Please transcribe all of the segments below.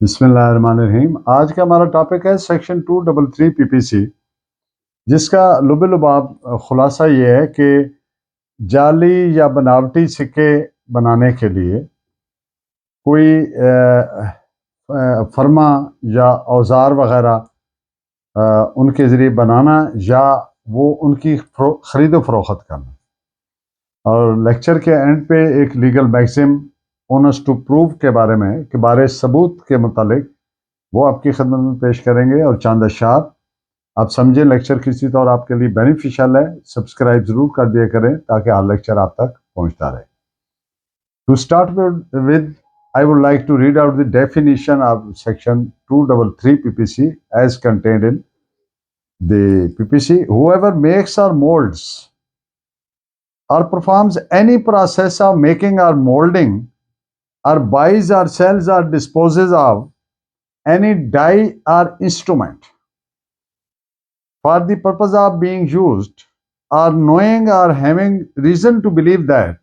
بسم اللہ الرحمن الرحیم۔ آج کا ہمارا ٹاپک ہے سیکشن 233 پی پی سی، جس کا لب لباب خلاصہ یہ ہے کہ جعلی یا بناوٹی سکے بنانے کے لیے کوئی فرما یا اوزار وغیرہ ان کے ذریعے بنانا یا وہ ان کی خرید و فروخت کرنا، اور لیکچر کے اینڈ پہ ایک legal maxim onus to proof کے بارے میں کہ بارے ثبوت کے متعلق وہ آپ کی خدمت میں پیش کریں گے، اور چاند اشارات آپ سمجھیں لیکچر کسی طور آپ کے لیے بینیفیشل ہے۔ سبسکرائب ضرور کر دیا کریں تاکہ ہر لیکچر آپ تک پہنچتا رہے۔ To start with I would like to read out the definition of section 233 PPC as contained in the PPC. Whoever makes or molds or performs any process of making or molding or buys or sells or disposes of any die or instrument for the purpose of being used, or knowing or having reason to believe that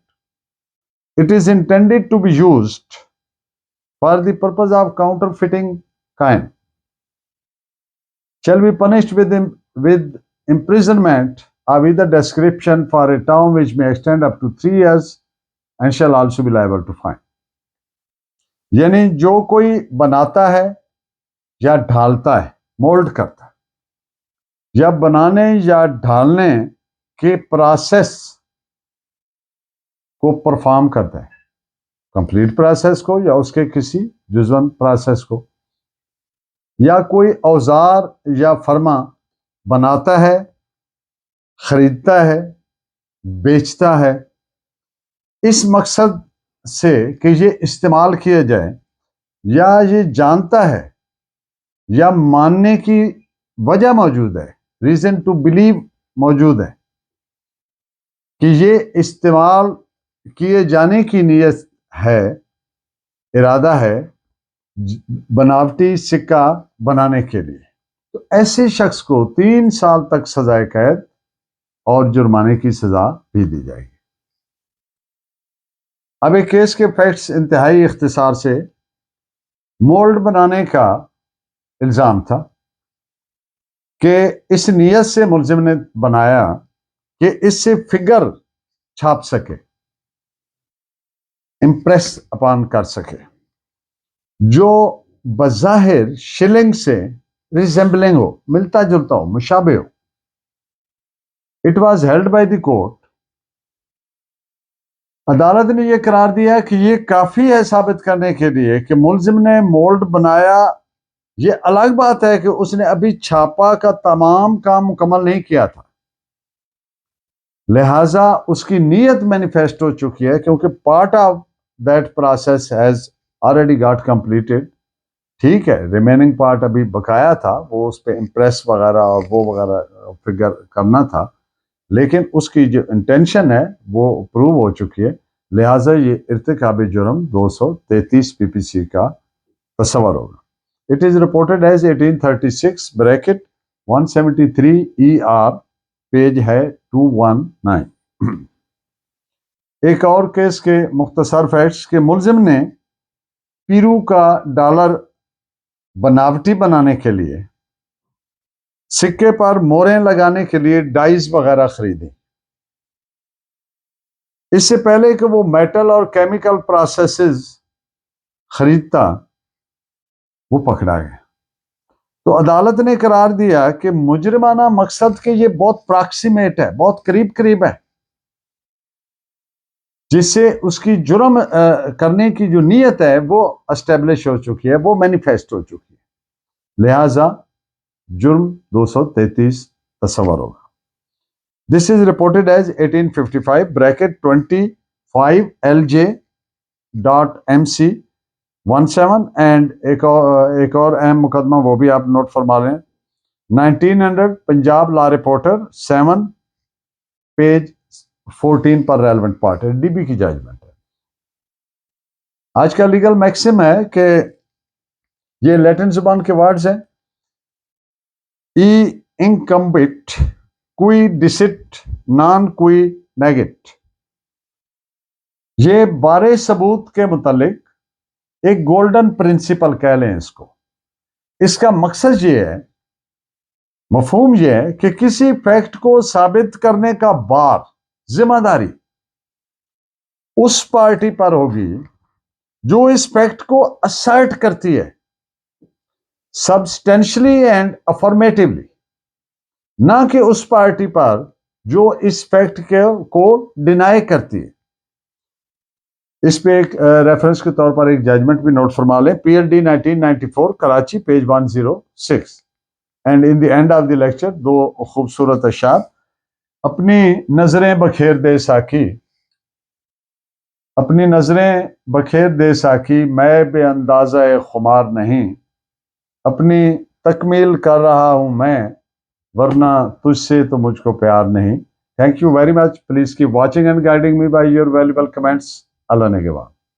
it is intended to be used for the purpose of counterfeiting kind, shall be punished with imprisonment or with a description for a term which may extend up to 3 years and shall also be liable to fine. یعنی جو کوئی بناتا ہے یا ڈھالتا ہے، mould کرتا ہے، یا بنانے یا ڈھالنے کے پروسیس کو پرفارم کرتا ہے، کمپلیٹ پروسیس کو یا اس کے کسی جزون پروسیس کو، یا کوئی اوزار یا فرما بناتا ہے، خریدتا ہے، بیچتا ہے اس مقصد سے کہ یہ استعمال کیا جائے، یا یہ جانتا ہے یا ماننے کی وجہ موجود ہے، ریزن ٹو بلیو موجود ہے کہ یہ استعمال کیے جانے کی نیت ہے، ارادہ ہے بناوٹی سکہ بنانے کے لیے، تو ایسے شخص کو 3 سال تک سزائے قید اور جرمانے کی سزا بھی دی جائے گی۔ اب ایک کیس کے فیکٹس انتہائی اختصار سے، مولڈ بنانے کا الزام تھا کہ اس نیت سے ملزم نے بنایا کہ اس سے فگر چھاپ سکے، امپریس اپان کر سکے، جو بظاہر شلنگ سے ریزمبلنگ ہو، ملتا جلتا ہو، مشابہ ہو۔ It was held by the court, عدالت نے یہ قرار دیا کہ یہ کافی ہے ثابت کرنے کے لیے کہ ملزم نے مولڈ بنایا۔ یہ الگ بات ہے کہ اس نے ابھی چھاپا کا تمام کام مکمل نہیں کیا تھا، لہٰذا اس کی نیت مینیفیسٹ ہو چکی ہے، کیونکہ part of that process has already got completed. ٹھیک ہے، ریمیننگ پارٹ ابھی بقایا تھا، وہ اس پہ امپریس وغیرہ اور وہ وغیرہ فگر کرنا تھا، لیکن اس کی جو انٹینشن ہے وہ پروو ہو چکی ہے، لہٰذا یہ ارتکاب جرم 233 پی پی سی کا تصور ہوگا۔ It is reported as 1836 bracket 173 ER، page ہے 219۔ ایک اور کیس کے مختصر فیکٹس کہ ملزم نے پیرو کا ڈالر بناوٹی بنانے کے لیے سکے پر موریں لگانے کے لیے ڈائز وغیرہ خریدی۔ اس سے پہلے کہ وہ میٹل اور کیمیکل پروسیسز خریدتا، وہ پکڑا گیا، تو عدالت نے قرار دیا کہ مجرمانہ مقصد کے یہ بہت پراکسیمیٹ ہے، بہت قریب ہے، جس سے اس کی جرم کرنے کی جو نیت ہے وہ اسٹیبلش ہو چکی ہے، وہ مینیفیسٹ ہو چکی ہے، لہٰذا جرم 233 تصور ہوگا۔ This is reported as 1855 bracket 25 LJ dot MC 17 and ایک اور اہم مقدمہ وہ بھی آپ نوٹ فرما لیں، 1900 پنجاب لا رپورٹر 7 پیج 14 پر ریلیونٹ پارٹ ہے، ڈی بی کی ججمنٹ ہے۔ آج کا لیگل میکسم ہے کہ یہ لیٹن زبان کے ورڈز ہیں، ای انکمبٹ کوئی ڈسٹ نان کوئی نیگٹ۔ یہ بارے ثبوت کے متعلق ایک گولڈن پرنسپل کہہ لیں اس کو. اس کا مقصد یہ ہے، مفہوم یہ ہے کہ کسی فیکٹ کو ثابت کرنے کا بار، ذمہ داری اس پارٹی پر ہوگی جو اس فیکٹ کو اسرٹ کرتی ہے سبسٹینشلی اینڈ افرمیٹیولی، نہ کہ اس پارٹی پر جو اس فیکٹ کو ڈینائی کرتی ہے. اس پہ ایک ریفرنس کے طور پر ایک ججمنٹ بھی نوٹ فرما لیں. P L D 1994 Karachi page 106. And in the end of the lecture دو خوبصورت اشعار. اپنی نظریں بکھیر دے ساکی، اپنی نظریں بکھیر دے ساکی، میں بے اندازہ خمار نہیں، اپنی تکمیل کر رہا ہوں میں، ورنہ تجھ سے تو مجھ کو پیار نہیں. Thank you very much. Please keep watching and guiding me by your valuable comments. Allah Nigehwan.